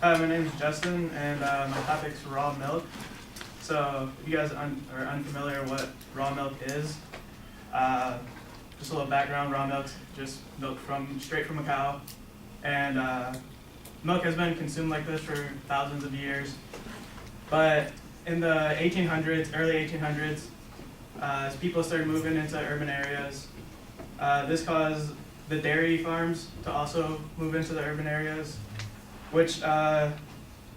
Hi, my name is Justin, and my topic's raw milk. So, if you guys are unfamiliar what raw milk is, just a little background: raw milk's just milk straight from a cow, and milk has been consumed like this for thousands of years. But in the 1800s, early 1800s, as people started moving into urban areas, this caused the dairy farms to also move into the urban areas, which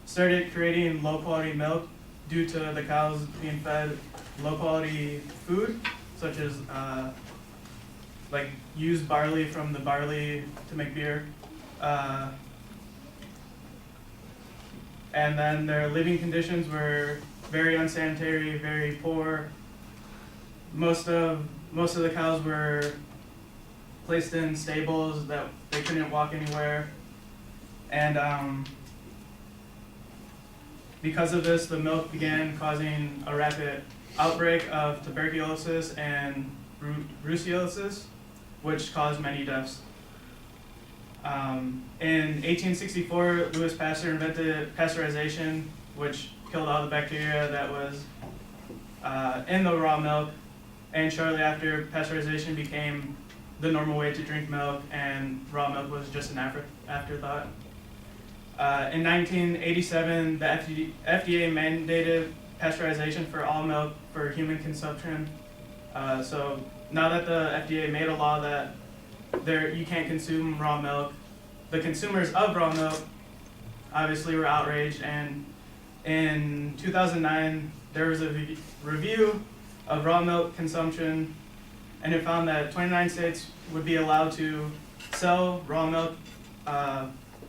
started creating low-quality milk due to the cows being fed low-quality food, such as like used barley from the barley to make beer. And then their living conditions were very unsanitary, very poor. Most of the cows were placed in stables that they couldn't walk anywhere. And because of this, the milk began causing a rapid outbreak of tuberculosis and brucellosis, which caused many deaths. In 1864, Louis Pasteur invented pasteurization, which killed all the bacteria that was in the raw milk. And shortly after, pasteurization became the normal way to drink milk, and raw milk was just an afterthought. In 1987, the FDA mandated pasteurization for all milk for human consumption. So now that the FDA made a law that you can't consume raw milk, the consumers of raw milk obviously were outraged, and in 2009, there was a review of raw milk consumption, and it found that 29 states would be allowed to sell raw milk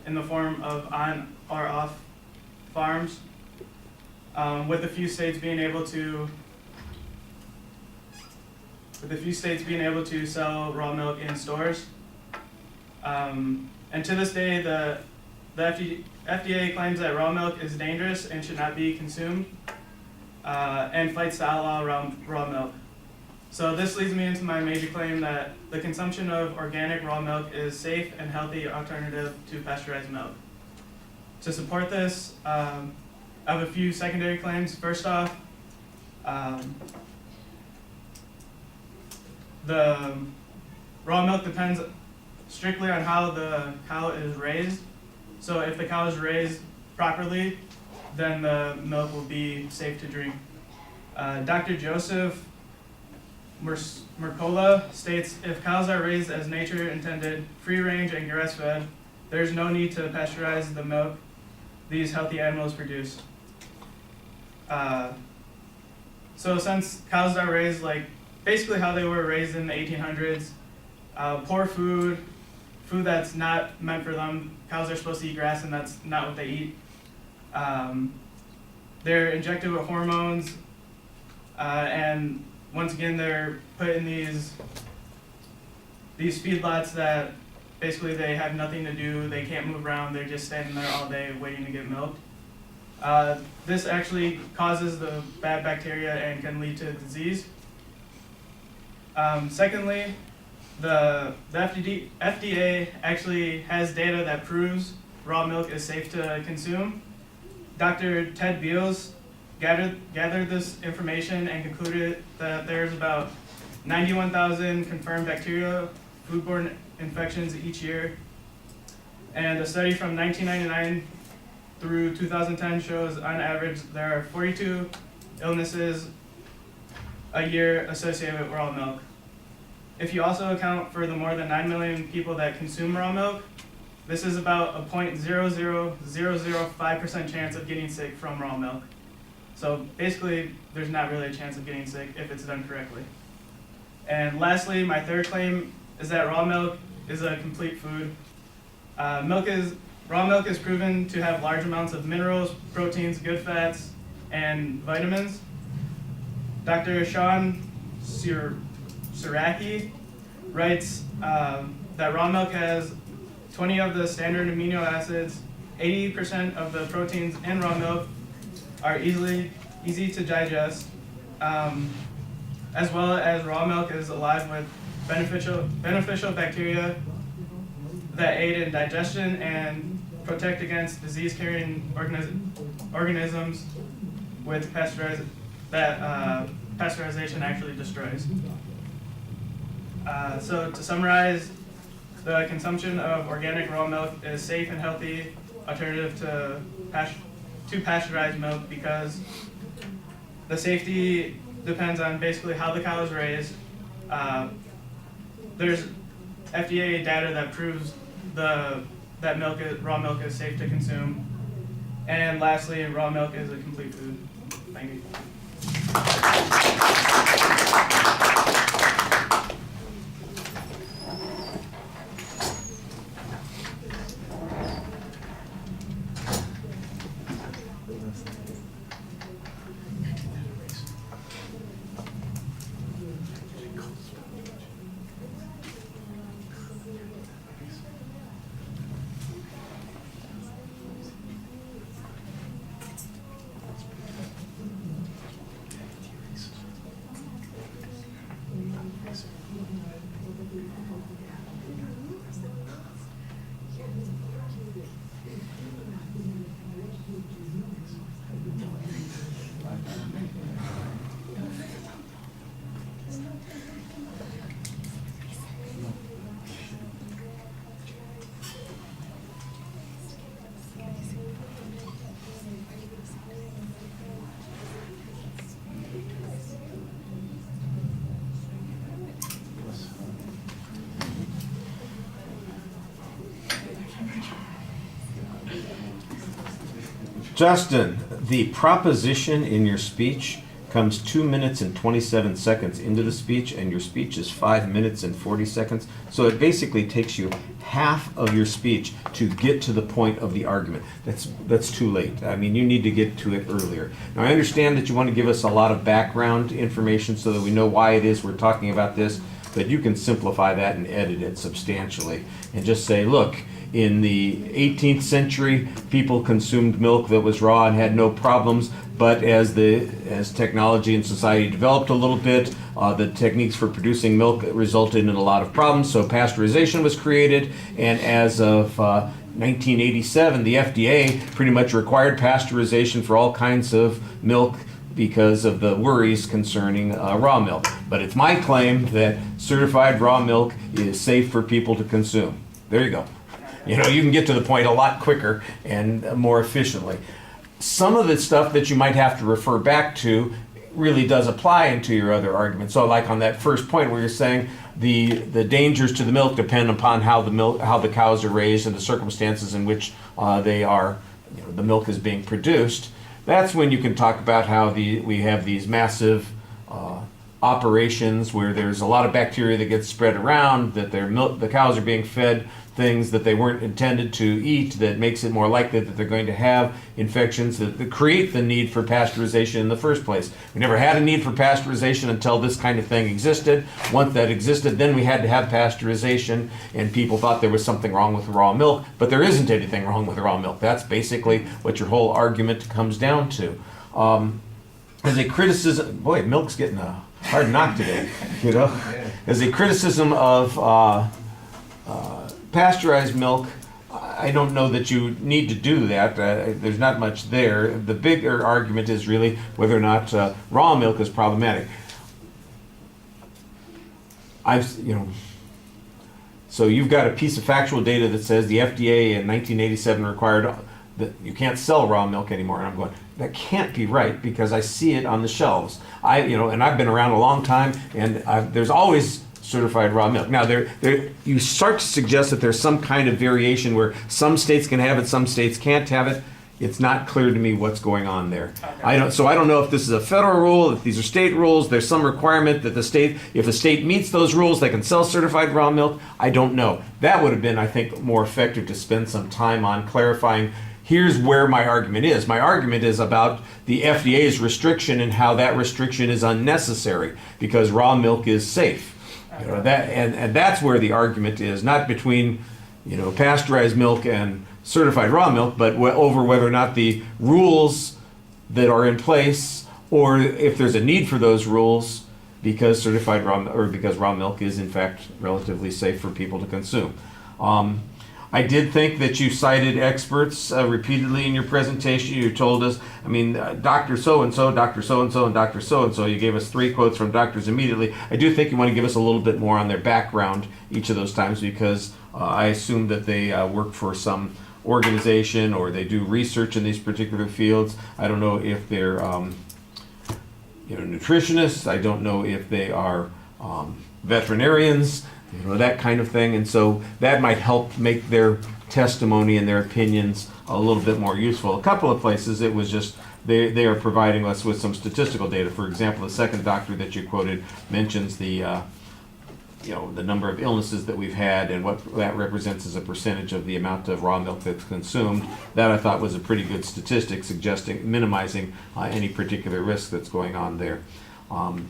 in the form of on or off farms, with a few states being able to sell raw milk in stores. And to this day, the FDA claims that raw milk is dangerous and should not be consumed, and fights to outlaw raw milk. So this leads me into my major claim that the consumption of organic raw milk is safe and healthy alternative to pasteurized milk. To support this, I have a few secondary claims. First off, the raw milk depends strictly on how the cow is raised. So if the cow is raised properly, then the milk will be safe to drink. Dr. Joseph Mercola states, if cows are raised as nature intended, free range and grass fed, there's no need to pasteurize the milk these healthy animals produce. So since cows are raised like basically how they were raised in the 1800s, poor food that's not meant for them. Cows are supposed to eat grass, and that's not what they eat. They're injected with hormones, and once again, they're put in these feedlots that basically they have nothing to do. They can't move around. They're just standing there all day waiting to get milked. This actually causes the bad bacteria and can lead to disease. Secondly, the FDA actually has data that proves raw milk is safe to consume. Dr. Ted Beals gathered this information and concluded that there's about 91,000 confirmed bacterial foodborne infections each year. And a study from 1999 through 2010 shows on average there are 42 illnesses a year associated with raw milk. If you also account for the more than 9 million people that consume raw milk, this is about a 0.00005% chance of getting sick from raw milk. So basically, there's not really a chance of getting sick if it's done correctly. And lastly, my third claim is that raw milk is a complete food. Raw milk is proven to have large amounts of minerals, proteins, good fats, and vitamins. Dr. Sean Siraki writes that raw milk has 20 of the standard amino acids, 80% of the proteins in raw milk are easy to digest, as well as raw milk is alive with beneficial bacteria that aid in digestion and protect against disease-carrying organisms with pasteurization actually destroys. So to summarize, the consumption of organic raw milk is safe and healthy alternative to pasteurized milk because the safety depends on basically how the cow is raised. There's FDA data that proves that raw milk is safe to consume. And lastly, raw milk is a complete food. Thank you. Justin, the proposition in your speech comes 2 minutes and 27 seconds into the speech, and your speech is 5 minutes and 40 seconds. So it basically takes you half of your speech to get to the point of the argument. That's too late. I mean, you need to get to it earlier. Now, I understand that you want to give us a lot of background information so that we know why it is we're talking about this, but you can simplify that and edit it substantially and just say, look, in the 18th century, people consumed milk that was raw and had no problems, but as technology and society developed a little bit, the techniques for producing milk resulted in a lot of problems, so pasteurization was created, and as of 1987, the FDA pretty much required pasteurization for all kinds of milk because of the worries concerning raw milk. But it's my claim that certified raw milk is safe for people to consume. There you go. You know, you can get to the point a lot quicker and more efficiently. Some of the stuff that you might have to refer back to really does apply into your other argument. So like on that first point where you're saying the dangers to the milk depend upon how the cows are raised and the circumstances in which the milk is being produced, that's when you can talk about how we have these massive operations where there's a lot of bacteria that gets spread around, that the cows are being fed things that they weren't intended to eat, that makes it more likely that they're going to have infections that create the need for pasteurization in the first place. We never had a need for pasteurization until this kind of thing existed. Once that existed, then we had to have pasteurization, and people thought there was something wrong with raw milk, but there isn't anything wrong with raw milk. That's basically what your whole argument comes down to. As a criticism, boy, milk's getting a hard knock today, you know? As a criticism of pasteurized milk, I don't know that you need to do that. There's not much there. The bigger argument is really whether or not raw milk is problematic. So you've got a piece of factual data that says the FDA in 1987 required that you can't sell raw milk anymore, and I'm going, that can't be right because I see it on the shelves. And I've been around a long time, and there's always certified raw milk. Now, you start to suggest that there's some kind of variation where some states can have it, some states can't have it. It's not clear to me what's going on there. Okay. I don't know if this is a federal rule, if these are state rules. There's some requirement that if the state meets those rules, they can sell certified raw milk. I don't know. That would have been, I think, more effective to spend some time on clarifying. Here's where my argument is. My argument is about the FDA's restriction and how that restriction is unnecessary because raw milk is safe. And that's where the argument is, not between pasteurized milk and certified raw milk, but over whether or not the rules that are in place, or if there's a need for those rules, because because raw milk is in fact relatively safe for people to consume. I did think that you cited experts repeatedly in your presentation. You told us, I mean, Dr. So-and-so, Dr. So-and-so, and Dr. So-and-so. You gave us 3 quotes from doctors immediately. I do think you want to give us a little bit more on their background each of those times, because I assume that they work for some organization or they do research in these particular fields. I don't know if they're nutritionists. I don't know if they are veterinarians, that kind of thing. And so that might help make their testimony and their opinions a little bit more useful. A couple of places it was just they are providing us with some statistical data. For example, the second doctor that you quoted mentions the number of illnesses that we've had and what that represents as a percentage of the amount of raw milk that's consumed. That I thought was a pretty good statistic, suggesting minimizing any particular risk that's going on there. And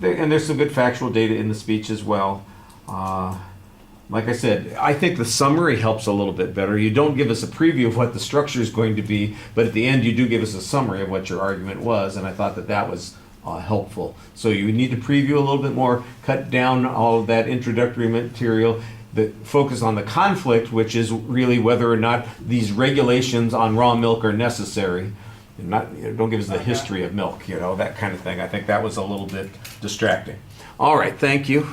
there's some good factual data in the speech as well. Like I said, I think the summary helps a little bit better. You don't give us a preview of what the structure is going to be, but at the end you do give us a summary of what your argument was, and I thought that was helpful. So you need to preview a little bit more, cut down all of that introductory material, that focus on the conflict, which is really whether or not these regulations on raw milk are necessary. Don't give us the history of milk, that kind of thing. I think that was a little bit distracting. All right, thank you.